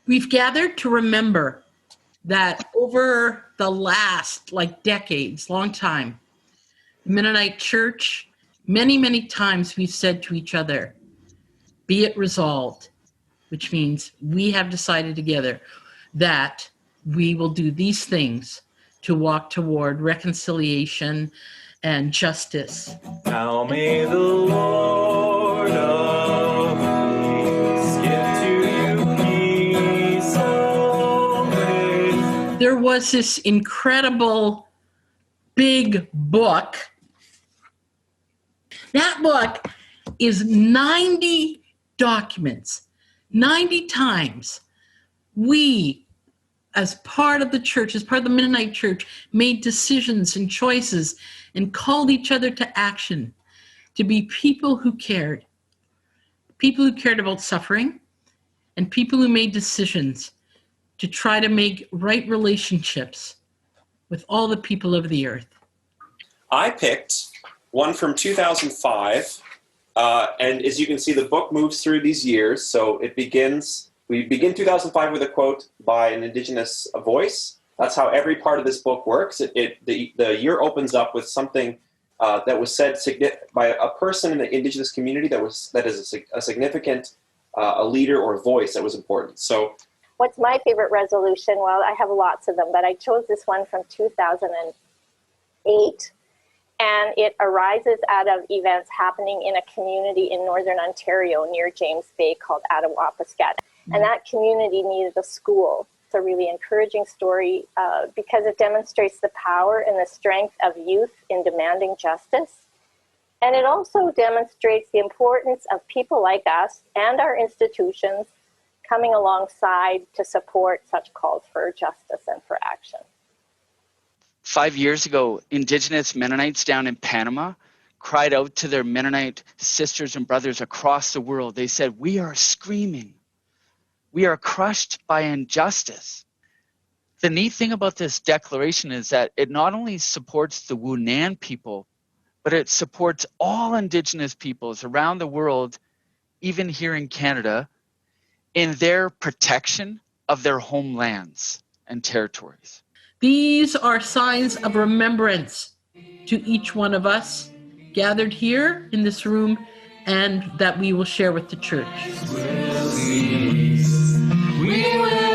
We've gathered to remember that over the last decades, long time, the Mennonite Church, many, many times we've said to each other, be it resolved, which means we have decided together that we will do these things to walk toward reconciliation and justice. Now may the Lord of peace give to you peace always. There was this incredible big book. That book is 90 documents. 90 times we, as part of the church, as part of the Mennonite Church, made decisions and choices and called each other to action to be people who cared about suffering, and people who made decisions to try to make right relationships with all the people of the earth. I picked one from 2005, and as you can see, the book moves through these years. So we begin 2005 with a quote by an Indigenous voice. That's how every part of this book works. The year opens up with something that was said by a person in the Indigenous community that is a significant a leader or voice that was important. So, what's my favorite resolution? Well, I have lots of them, but I chose this one from 2008. And it arises out of events happening in a community in Northern Ontario near James Bay called Attawapiskat. And that community needed a school. It's a really encouraging story because it demonstrates the power and the strength of youth in demanding justice. And it also demonstrates the importance of people like us and our institutions coming alongside to support such calls for justice and for action. 5 years ago, Indigenous Mennonites down in Panama cried out to their Mennonite sisters and brothers across the world. They said, "We are screaming. We are crushed by injustice." The neat thing about this declaration is that it not only supports the Wunan people, but it supports all Indigenous peoples around the world, even here in Canada, in their protection of their homelands and territories. These are signs of remembrance to each one of us gathered here in this room and that we will share with the church. We will